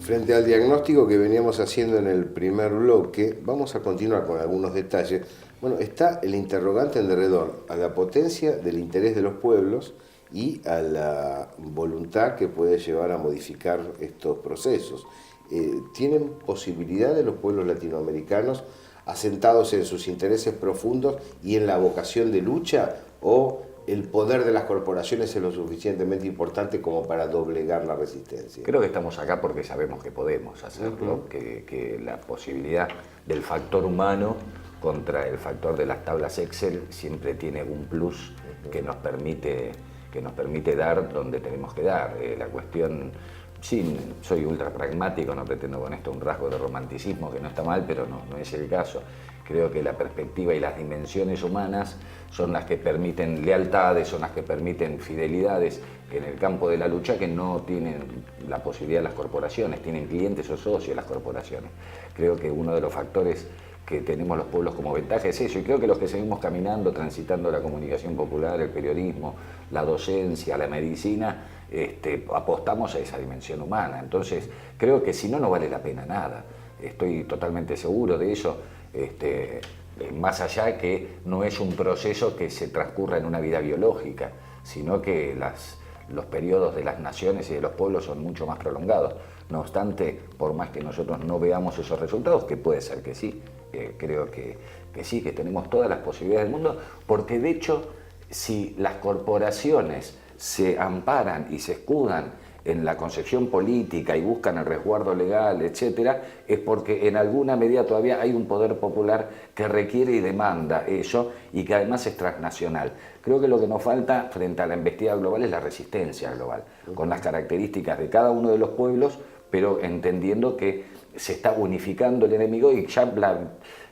Frente al diagnóstico que veníamos haciendo en el primer bloque, vamos a continuar con algunos detalles. Bueno, está el interrogante en derredor a la potencia del interés de los pueblos y a la voluntad que puede llevar a modificar estos procesos. ¿Tienen posibilidad de los pueblos latinoamericanos, asentados en sus intereses profundos y en la vocación de lucha, o el poder de las corporaciones es lo suficientemente importante como para doblegar la resistencia? Creo que estamos acá porque sabemos que podemos hacerlo, que la posibilidad del factor humano contra el factor de las tablas Excel siempre tiene un plus que nos permite dar donde tenemos que dar. La cuestión, sí, soy ultra pragmático, no pretendo con esto un rasgo de romanticismo que no está mal, pero no es el caso. Creo que la perspectiva y las dimensiones humanas son las que permiten lealtades, son las que permiten fidelidades en el campo de la lucha que no tienen la posibilidad las corporaciones, tienen clientes o socios las corporaciones. Creo que uno de los factores que tenemos los pueblos como ventaja es eso, y creo que los que seguimos caminando, transitando la comunicación popular, el periodismo, la docencia, la medicina, apostamos a esa dimensión humana. Entonces, creo que si no, no vale la pena nada. Estoy totalmente seguro de eso. Más allá que no es un proceso que se transcurra en una vida biológica, sino que los periodos de las naciones y de los pueblos son mucho más prolongados. No obstante, por más que nosotros no veamos esos resultados, que puede ser que sí, creo que sí, que tenemos todas las posibilidades del mundo, porque de hecho, si las corporaciones se amparan y se escudan en la concepción política y buscan el resguardo legal, etcétera, es porque en alguna medida todavía hay un poder popular que requiere y demanda eso, y que además es transnacional. Creo que lo que nos falta frente a la embestida global es la resistencia global, con las características de cada uno de los pueblos, pero entendiendo que se está unificando el enemigo y ya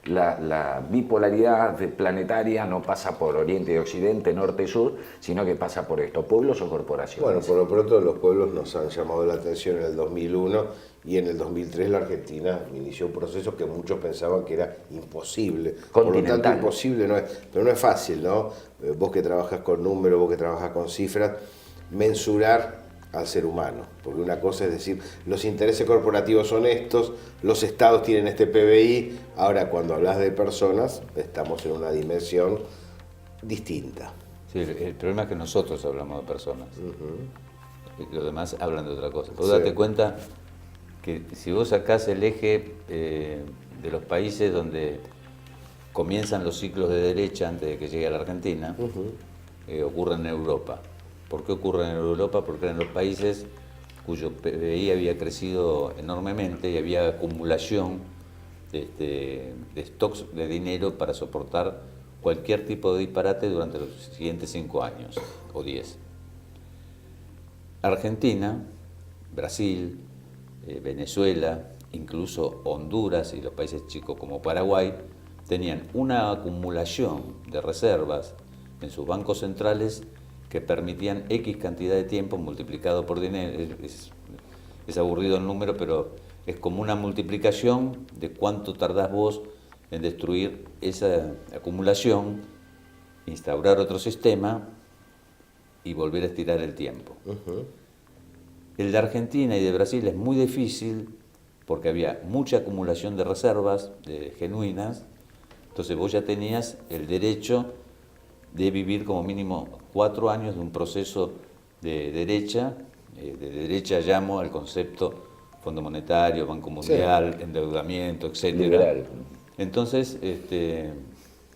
la bipolaridad planetaria no pasa por Oriente y Occidente, Norte y Sur, sino que pasa por esto, pueblos o corporaciones. Bueno, por lo pronto los pueblos nos han llamado la atención en el 2001 y en el 2003 la Argentina inició un proceso que muchos pensaban que era imposible. Por lo tanto, imposible no es, pero no es fácil, ¿no? Vos que trabajas con números, vos que trabajas con cifras, mensurar al ser humano, porque una cosa es decir, los intereses corporativos son estos, los estados tienen este PBI, ahora cuando hablas de personas, estamos en una dimensión distinta. Sí, el problema es que nosotros hablamos de personas, los demás hablan de otra cosa. Vos date cuenta que si vos sacás el eje de los países donde comienzan los ciclos de derecha antes de que llegue a la Argentina, ocurren en Europa. ¿Por qué ocurren en Europa? Porque eran los países cuyo PBI había crecido enormemente y había acumulación de stocks de dinero para soportar cualquier tipo de disparate durante los siguientes 5 años o 10. Argentina, Brasil, Venezuela, incluso Honduras y los países chicos como Paraguay tenían una acumulación de reservas en sus bancos centrales que permitían X cantidad de tiempo multiplicado por dinero. Es aburrido el número, pero es como una multiplicación de cuánto tardás vos en destruir esa acumulación, instaurar otro sistema y volver a estirar el tiempo. El de Argentina y de Brasil es muy difícil porque había mucha acumulación de reservas genuinas, entonces vos ya tenías el derecho de vivir como mínimo 4 años de un proceso de derecha llamo al concepto Fondo Monetario, Banco Mundial, endeudamiento, etc. Liberal. Entonces,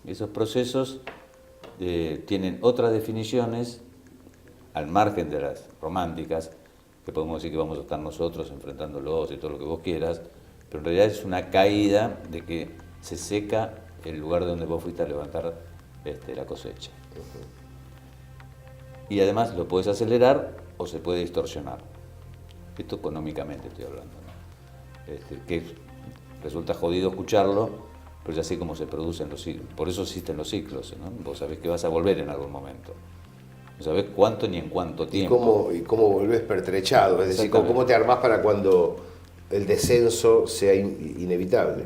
esos procesos tienen otras definiciones al margen de las románticas, que podemos decir que vamos a estar nosotros enfrentándolos y todo lo que vos quieras, pero en realidad es una caída de que se seca el lugar de donde vos fuiste a levantar la cosecha. Y además lo puedes acelerar o se puede distorsionar. Esto económicamente estoy hablando, ¿no? Que resulta jodido escucharlo, pero ya sé cómo se producen los ciclos. Por eso existen los ciclos, ¿no? Vos sabés que vas a volver en algún momento. No sabés cuánto ni en cuánto tiempo. ¿Y cómo volvés pertrechado? Es decir, ¿cómo te armás para cuando el descenso sea inevitable?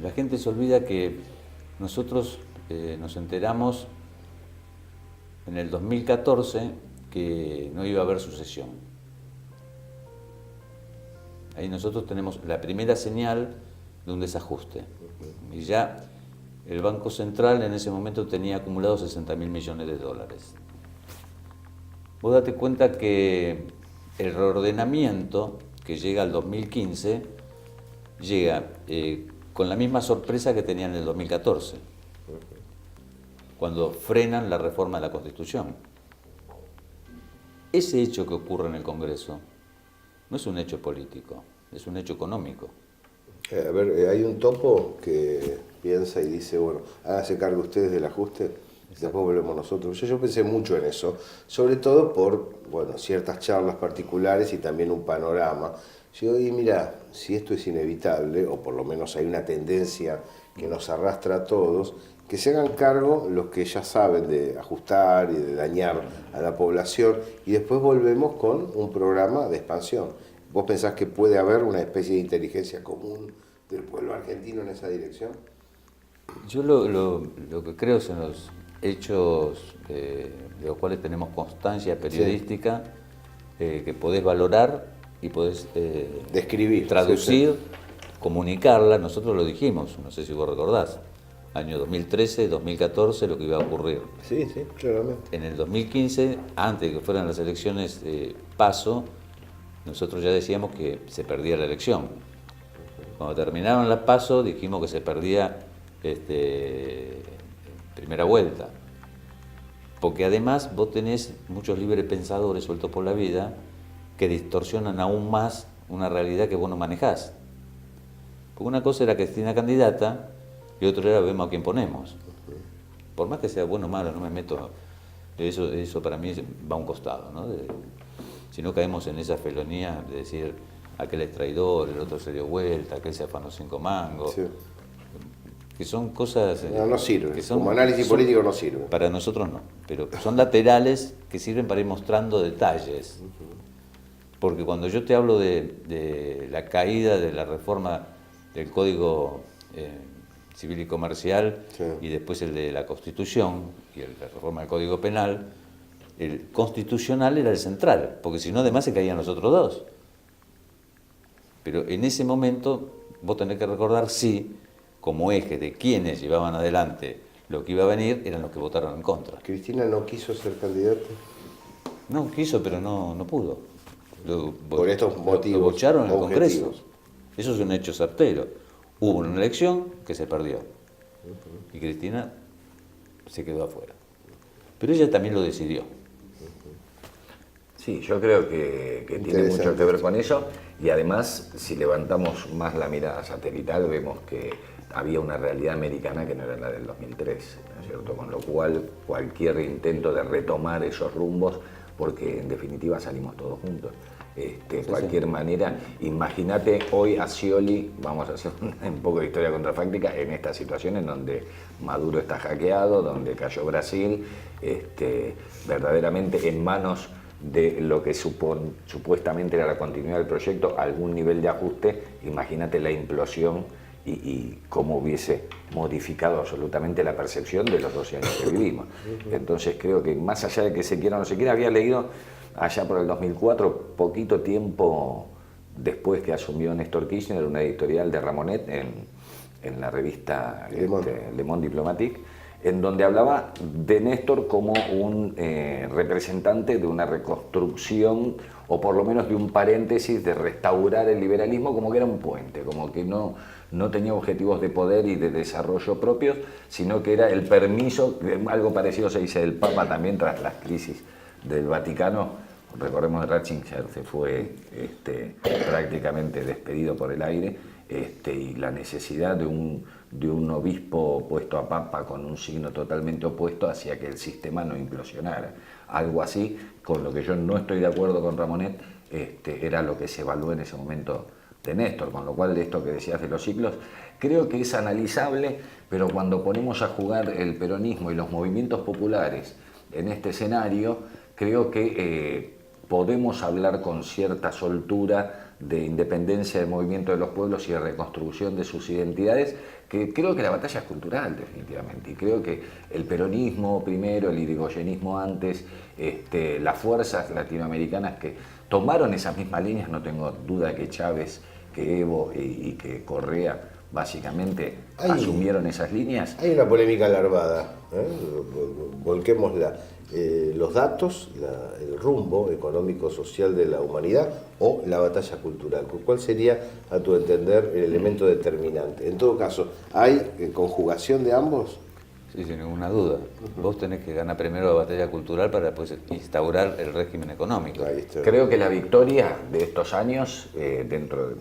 La gente se olvida que nosotros nos enteramos en el 2014 que no iba a haber sucesión. Ahí nosotros tenemos la primera señal de un desajuste. Y ya el Banco Central en ese momento tenía acumulados 60.000 millones de dólares. Vos date cuenta que el reordenamiento que llega al 2015 llega con la misma sorpresa que tenían en el 2014, cuando frenan la reforma de la Constitución. Ese hecho que ocurre en el Congreso no es un hecho político, es un hecho económico. A ver, hay un topo que piensa y dice, bueno, háganse cargo ustedes del ajuste, después volvemos nosotros. Yo pensé mucho en eso, sobre todo por, bueno, ciertas charlas particulares y también un panorama. Yo digo, y mira, si esto es inevitable, o por lo menos hay una tendencia que nos arrastra a todos, que se hagan cargo los que ya saben de ajustar y de dañar a la población, y después volvemos con un programa de expansión. ¿Vos pensás que puede haber una especie de inteligencia común del pueblo argentino en esa dirección? Yo lo que creo son los hechos de los cuales tenemos constancia periodística, que podés valorar y podés describir, traducir, comunicarla. Nosotros lo dijimos, no sé si vos recordás, año 2013, 2014, lo que iba a ocurrir. Sí, claramente. En el 2015, antes de que fueran las elecciones PASO, nosotros ya decíamos que se perdía la elección. Cuando terminaron las PASO dijimos que se perdía primera vuelta. Porque además vos tenés muchos libres pensadores sueltos por la vida que distorsionan aún más una realidad que vos no manejás. Porque una cosa era Cristina candidata y otra era vemos a quién ponemos. Por más que sea bueno o malo, no me meto. Eso para mí va a un costado, ¿no? Si no caemos en esa felonía de decir aquel es traidor, el otro se dio vuelta, aquel se afanó 5 mangos, sí. Que son cosas... No sirve, que son, como análisis político no sirve. Para nosotros no, pero son laterales que sirven para ir mostrando detalles. Porque cuando yo te hablo de la caída de la reforma del Código Civil y Comercial, sí, y después el de la Constitución y la reforma del Código Penal, el constitucional era el central, porque si no además se caían los otros dos. Pero en ese momento vos tenés que recordar si, como eje de quienes llevaban adelante lo que iba a venir, eran los que votaron en contra. ¿Cristina no quiso ser candidata? No, quiso, pero no pudo. Por estos motivos. Lo bocharon en el Congreso. Eso es un hecho certero. Hubo una elección que se perdió. Y Cristina se quedó afuera. Pero ella también lo decidió. Sí, yo creo que tiene mucho que ver con eso, y además si levantamos más la mirada satelital vemos que había una realidad americana que no era la del 2003, ¿no es cierto? Con lo cual cualquier intento de retomar esos rumbos, porque en definitiva salimos todos juntos. Cualquier manera, imagínate hoy a Scioli, vamos a hacer un poco de historia contrafáctica, en esta situación en donde Maduro está hackeado, donde cayó Brasil, verdaderamente en manos de lo que supuestamente era la continuidad del proyecto, algún nivel de ajuste. Imagínate la implosión y cómo hubiese modificado absolutamente la percepción de los 12 años que vivimos. Entonces creo que más allá de que se quiera o no se quiera, había leído allá por el 2004, poquito tiempo después que asumió Néstor Kirchner, una editorial de Ramonet en la revista Le Monde Diplomatique, en donde hablaba de Néstor como un representante de una reconstrucción, o por lo menos de un paréntesis de restaurar el liberalismo, como que era un puente, como que no tenía objetivos de poder y de desarrollo propios, sino que era el permiso, algo parecido se dice del Papa también tras las crisis del Vaticano. Recordemos que Ratzinger se fue prácticamente despedido por el aire, y la necesidad de un obispo puesto a papa con un signo totalmente opuesto hacía que el sistema no implosionara. Algo así, con lo que yo no estoy de acuerdo con Ramonet, era lo que se evaluó en ese momento de Néstor, con lo cual de esto que decías de los ciclos, creo que es analizable, pero cuando ponemos a jugar el peronismo y los movimientos populares en este escenario, creo que podemos hablar con cierta soltura de independencia del movimiento de los pueblos y de reconstrucción de sus identidades, que creo que la batalla es cultural definitivamente, y creo que el peronismo primero, el irigoyenismo antes, las fuerzas latinoamericanas que tomaron esas mismas líneas, no tengo duda de que Chávez, que Evo y que Correa básicamente asumieron esas líneas. Hay una polémica alarmada, volquémosla. Los datos, el rumbo económico-social de la humanidad o la batalla cultural. ¿Cuál sería, a tu entender, el elemento determinante? En todo caso, ¿hay conjugación de ambos? Sí, sin ninguna duda. Vos tenés que ganar primero la batalla cultural para después instaurar el régimen económico. Creo que la victoria de estos años,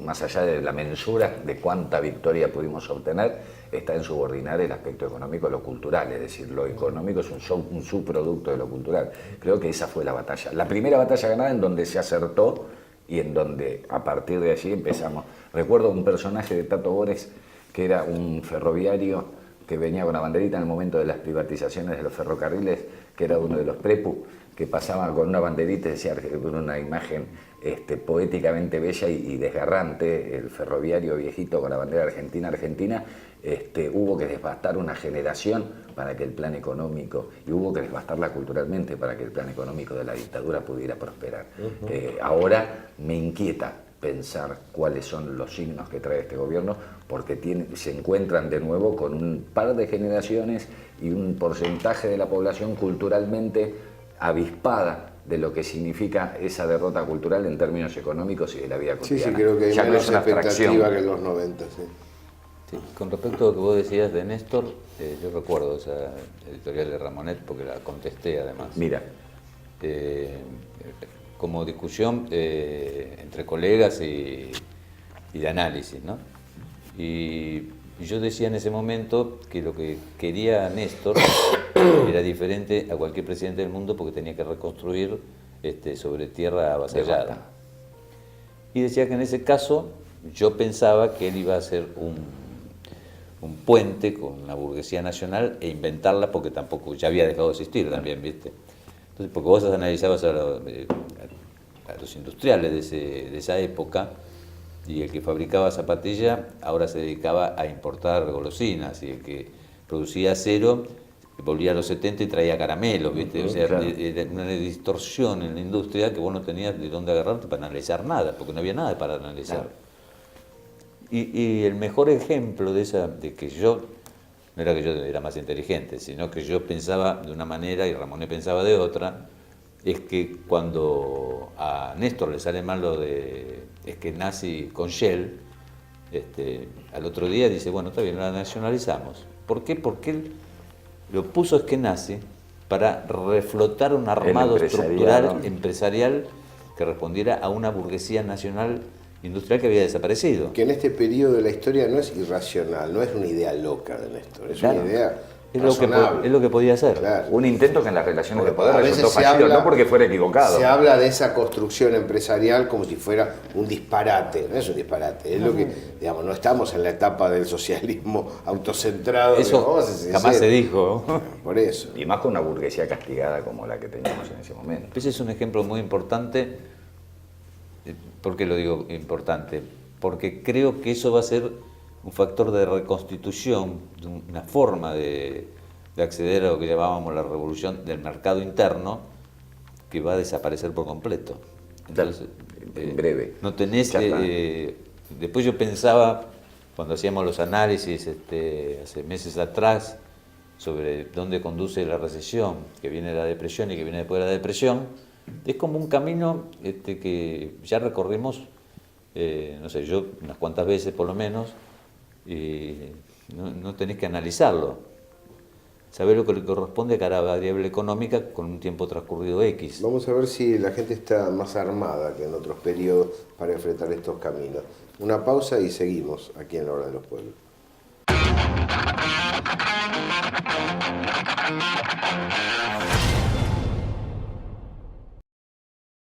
más allá de la mensura de cuánta victoria pudimos obtener, está en subordinar el aspecto económico a lo cultural, es decir, lo económico es un subproducto de lo cultural. Creo que esa fue la batalla. La primera batalla ganada en donde se acertó y en donde a partir de allí empezamos. Recuerdo un personaje de Tato Bores que era un ferroviario que venía con la banderita en el momento de las privatizaciones de los ferrocarriles, que era uno de los prepu, que pasaba con una banderita y decía, con una imagen poéticamente bella y desgarrante, el ferroviario viejito con la bandera argentina, hubo que devastar una generación para que el plan económico, y hubo que devastarla culturalmente para que el plan económico de la dictadura pudiera prosperar. Ahora me inquieta pensar cuáles son los signos que trae este gobierno, porque se encuentran de nuevo con un par de generaciones y un porcentaje de la población culturalmente avispada de lo que significa esa derrota cultural en términos económicos y de la vida cotidiana. Sí, creo que hay ya menos no es una expectativa que en los 90. Sí, con respecto a lo que vos decías de Néstor, yo recuerdo esa editorial de Ramonet porque la contesté además. Mira. Como discusión entre colegas y de análisis, ¿no? Y yo decía en ese momento que lo que quería Néstor era diferente a cualquier presidente del mundo porque tenía que reconstruir sobre tierra avasallada. Y decía que en ese caso yo pensaba que él iba a hacer un puente con la burguesía nacional e inventarla porque tampoco ya había dejado de existir también, ¿viste? Entonces, porque vos analizabas a los industriales de esa época, y el que fabricaba zapatilla ahora se dedicaba a importar golosinas, y el que producía acero volvía a los 70 y traía caramelos, ¿viste? O sea, claro. Era una distorsión en la industria que vos no tenías de dónde agarrarte para analizar nada, porque no había nada para analizar. Claro. Y el mejor ejemplo de que yo, no era que yo era más inteligente, sino que yo pensaba de una manera y Ramonet pensaba de otra, es que cuando a Néstor le sale mal lo de Eskenazi con Shell, al otro día dice, bueno, está bien, la nacionalizamos. ¿Por qué? Porque él lo puso Eskenazi para reflotar un armado estructural empresarial que respondiera a una burguesía nacional industrial que había desaparecido. Que en este periodo de la historia no es irracional, no es una idea loca de Néstor, es una idea razonable. Es lo que podía hacer. Claro. Un intento que en las relaciones de poder A veces resultó fallido, no porque fuera equivocado. Se habla de esa construcción empresarial como si fuera un disparate. No es un disparate, es lo que, digamos, no estamos en la etapa del socialismo autocentrado. Eso jamás se dijo. Por eso. Y más con una burguesía castigada como la que teníamos en ese momento. Ese es un ejemplo muy importante. ¿Por qué lo digo importante? Porque creo que eso va a ser un factor de reconstitución, una forma de acceder a lo que llamábamos la revolución del mercado interno, que va a desaparecer por completo. Entonces, en breve. No tenés... después yo pensaba, cuando hacíamos los análisis hace meses atrás, sobre dónde conduce la recesión, que viene la depresión y que viene después de la depresión, es como un camino que ya recorrimos, no sé, yo unas cuantas veces por lo menos, y no tenés que analizarlo. Saber lo que le corresponde a cada variable económica con un tiempo transcurrido X. Vamos a ver si la gente está más armada que en otros periodos para enfrentar estos caminos. Una pausa y seguimos aquí en La Hora de los Pueblos.